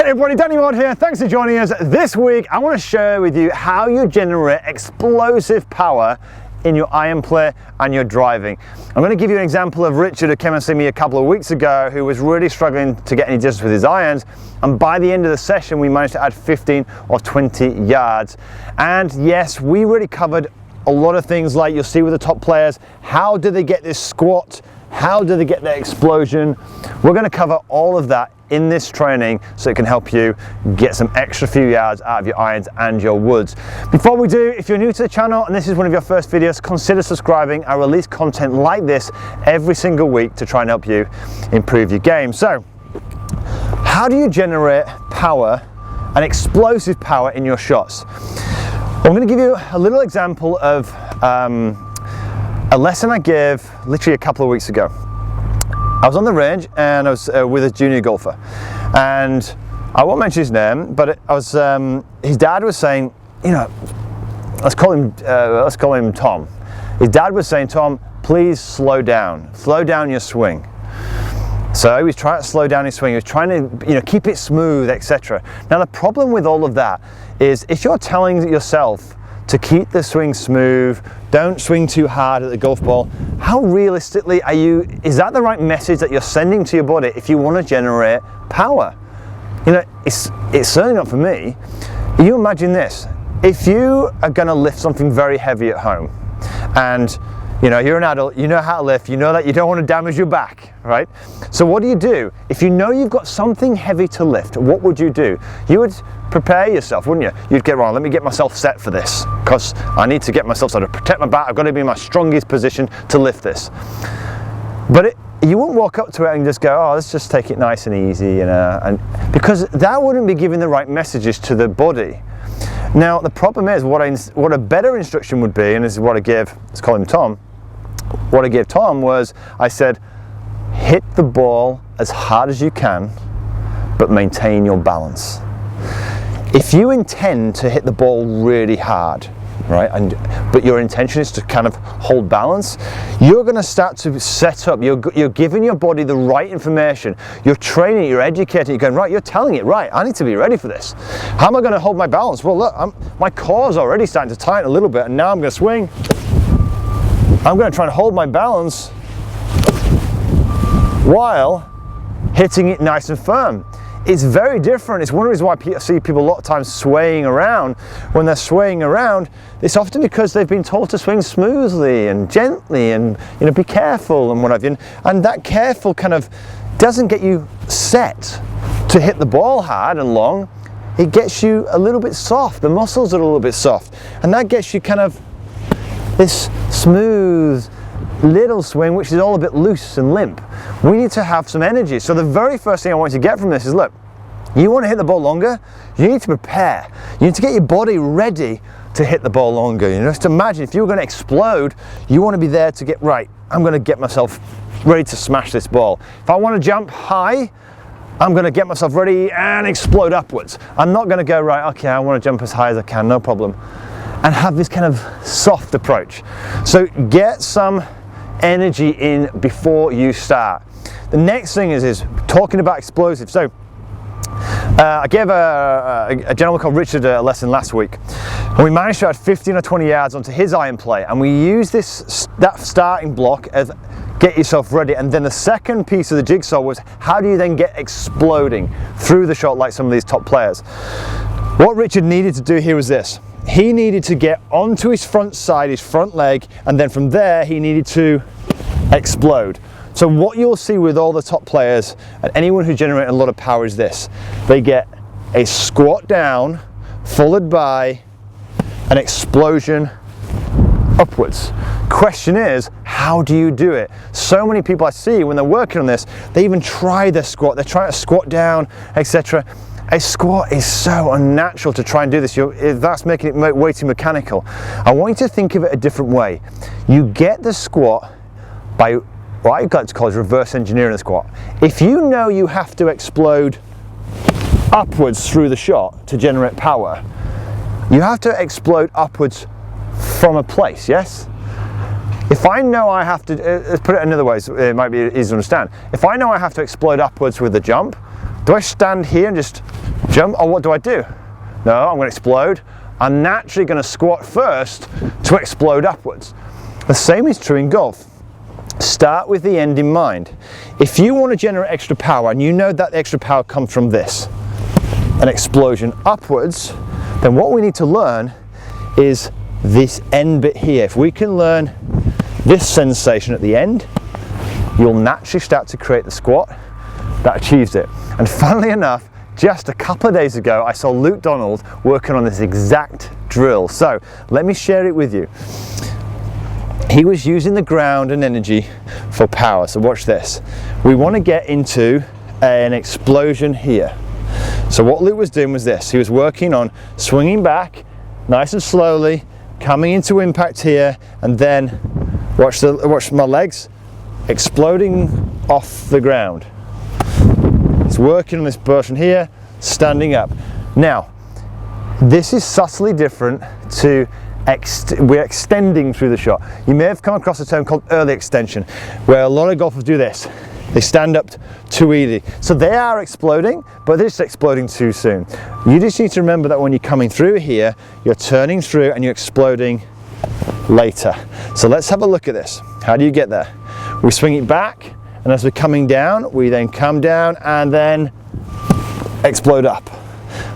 Hey everybody, Danny Mod here. Thanks for joining us. This week I want to share with you how you generate explosive power in your iron play and your driving. I'm going to give you an example of Richard, who came and see me a couple of weeks ago, who was really struggling to get any distance with his irons, and by the end of the session we managed to add 15 or 20 yards. And yes, we really covered a lot of things, like you'll see with the top players. How do they get this squat? How do they get their explosion? We're going to cover all of that in this training so it can help you get some extra few yards out of your irons and your woods. Before we do, if you're new to the channel and this is one of your first videos, consider subscribing. I release content like this every single week to try and help you improve your game. So, how do you generate power and explosive power in your shots? I'm going to give you a little example of a lesson I gave literally a couple of weeks ago. I was on the range and I was with a junior golfer, and I won't mention his name, but his dad was saying, you know, let's call him Tom. His dad was saying, Tom, please slow down your swing. So he was trying to slow down his swing. He was trying to, you know, keep it smooth, etc. Now the problem with all of that is, if you're telling yourself to keep the swing smooth, don't swing too hard at the golf ball, how realistically is that the right message that you're sending to your body if you want to generate power? You know, it's certainly not for me. You imagine this: if you are going to lift something very heavy at home, and you know, you're an adult, you know how to lift, you know that you don't want to damage your back, right? So what do? If you know you've got something heavy to lift, what would you do? You would prepare yourself, wouldn't you? You'd get, right, let me get myself set for this, because I need to get myself so to protect my back. I've got to be in my strongest position to lift this. But you wouldn't walk up to it and just go, oh, let's just take it nice and easy, you know, and because that wouldn't be giving the right messages to the body. Now the problem is, what a better instruction would be, and this is what I gave, let's call him Tom. What I gave Tom was, I said, hit the ball as hard as you can, but maintain your balance. If you intend to hit the ball really hard, right, but your intention is to kind of hold balance, you're going to start to set up, you're giving your body the right information, you're training it, you're educating it, you're going, right, you're telling it, right, I need to be ready for this. How am I going to hold my balance? Well, look, my core's already starting to tighten a little bit, and now I'm going to swing. I'm going to try and hold my balance while hitting it nice and firm. It's very different. It's one of the reasons why I see people a lot of times swaying around. When they're swaying around, it's often because they've been told to swing smoothly and gently and, you know, be careful and what have you. And that careful kind of doesn't get you set to hit the ball hard and long. It gets you a little bit soft. The muscles are a little bit soft, and that gets you kind of this smooth little swing, which is all a bit loose and limp. We need to have some energy. So the very first thing I want you to get from this is, look, you want to hit the ball longer, you need to prepare. You need to get your body ready to hit the ball longer. You know, just imagine if you were going to explode, you want to be there to get, right, I'm going to get myself ready to smash this ball. If I want to jump high, I'm going to get myself ready and explode upwards. I'm not going to go, right, okay, I want to jump as high as I can, no problem, and have this kind of soft approach. So get some energy in before you start. The next thing is talking about explosive. So I gave a gentleman called Richard a lesson last week, and we managed to add 15 or 20 yards onto his iron play, and we used that starting block as get yourself ready. And then the second piece of the jigsaw was, how do you then get exploding through the shot like some of these top players? What Richard needed to do here was this: he needed to get onto his front side, his front leg, and then from there he needed to explode. So what you'll see with all the top players and anyone who generates a lot of power is this: they get a squat down followed by an explosion upwards. Question is, how do you do it? So many people I see when they're working on this, they even try their squat, they're trying to squat down, etc. A squat is so unnatural to try and do this. That's making it way too mechanical. I want you to think of it a different way. You get the squat by what I like to call reverse engineering the squat. If you know you have to explode upwards through the shot to generate power, you have to explode upwards from a place, yes? If I know I have to, let's put it another way so it might be easy to understand. If I know I have to explode upwards with the jump, Do I stand here and just jump, or what do I do? No, I'm going to explode. I'm naturally going to squat first to explode upwards. The same is true in golf. Start with the end in mind. If you want to generate extra power, and you know that extra power comes from this, an explosion upwards, then what we need to learn is this end bit here. If we can learn this sensation at the end, you'll naturally start to create the squat that achieves it. And funnily enough, just a couple of days ago, I saw Luke Donald working on this exact drill. So let me share it with you. He was using the ground and energy for power. So watch this. We want to get into an explosion here. So what Luke was doing was this. He was working on swinging back nice and slowly, coming into impact here, and then watch my legs exploding off the ground. It's working on this portion here, standing up. Now, this is subtly different to we're extending through the shot. You may have come across a term called early extension, where a lot of golfers do this. They stand up too early. So they are exploding, but they're just exploding too soon. You just need to remember that when you're coming through here, you're turning through and you're exploding later. So let's have a look at this. How do you get there? We swing it back, and as we're coming down, we then come down and then explode up.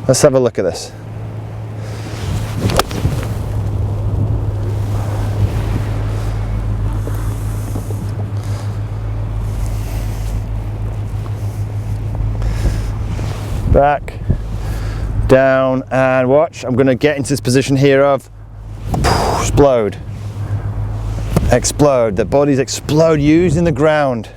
Let's have a look at this. Back, down, and watch. I'm going to get into this position here of explode. Explode. The bodies explode using the ground.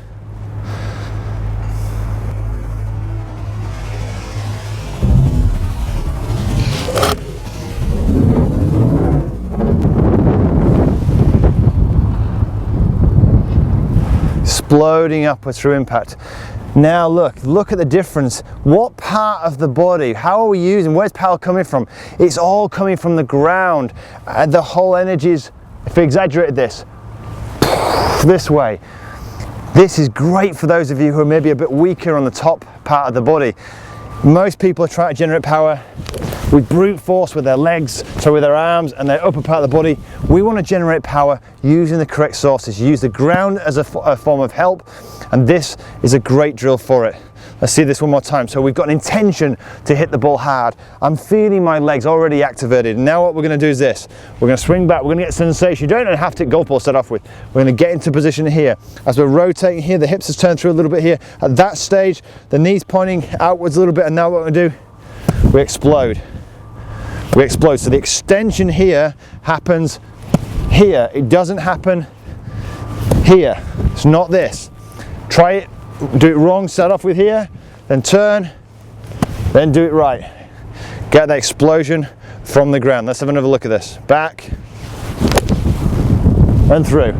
Exploding upwards through impact. Now look at the difference. What part of the body, how are we using, where's power coming from? It's all coming from the ground. And the whole energy is, if we exaggerated this way. This is great for those of you who are maybe a bit weaker on the top part of the body. Most people are trying to generate power with brute force with their legs, so with their arms and their upper part of the body. We want to generate power using the correct sources. Use the ground as a form of help, and this is a great drill for it. Let's see this one more time. So we've got an intention to hit the ball hard. I'm feeling my legs already activated. Now what we're going to do is this. We're going to swing back. We're going to get sensation. You don't even have to golf ball start off with. We're going to get into position here. As we're rotating here, the hips has turned through a little bit here. At that stage, the knees pointing outwards a little bit, and now what we're going to do, we explode. We explode. So the extension here happens here. It doesn't happen here. It's not this. Try it, do it wrong, start off with here, then turn, then do it right. Get that explosion from the ground. Let's have another look at this. Back and through.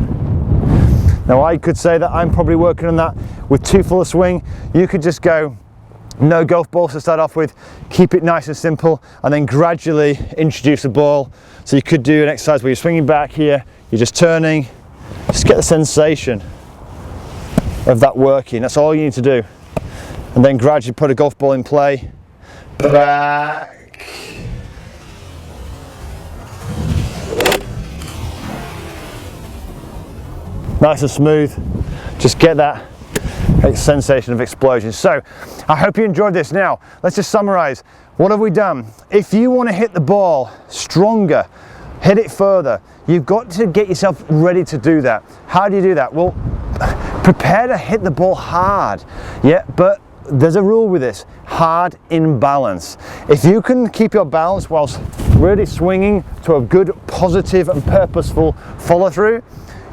Now I could say that I'm probably working on that with too full a swing. You could just go no golf balls to start off with, keep it nice and simple, and then gradually introduce a ball. So you could do an exercise where you're swinging back here, you're just turning, just get the sensation of that working. That's all you need to do. And then gradually put a golf ball in play. Back. Nice and smooth. Just get that sensation of explosion. So I hope you enjoyed this. Now let's just summarize. What have we done? If you want to hit the ball stronger, hit it further, you've got to get yourself ready to do that. How do you do that? Well, prepare to hit the ball hard. Yeah, but there's a rule with this: hard in balance. If you can keep your balance whilst really swinging to a good, positive and purposeful follow through,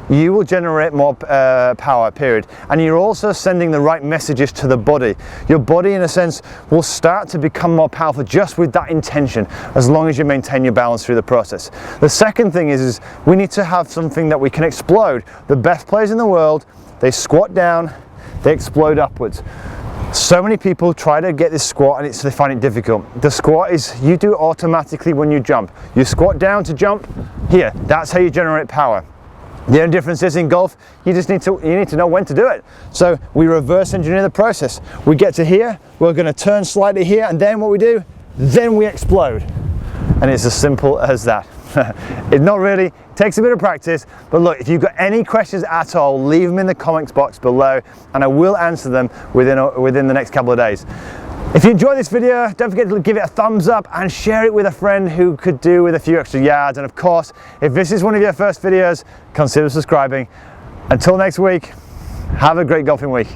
you will generate more power, period. And you're also sending the right messages to the body. Your body, in a sense, will start to become more powerful just with that intention, as long as you maintain your balance through the process. The second thing is we need to have something that we can explode. The best players in the world, they squat down, they explode upwards. So many people try to get this squat and they find it difficult. The squat is, you do it automatically when you jump. You squat down to jump, here, that's how you generate power. The only difference is in golf, you need to know when to do it. So we reverse engineer the process. We get to here, we're going to turn slightly here, and then what we do, then we explode. And it's as simple as that. It's not really, it takes a bit of practice, but look, if you've got any questions at all, leave them in the comments box below, and I will answer them within the next couple of days. If you enjoyed this video, don't forget to give it a thumbs up and share it with a friend who could do with a few extra yards. And of course, if this is one of your first videos, consider subscribing. Until next week, have a great golfing week.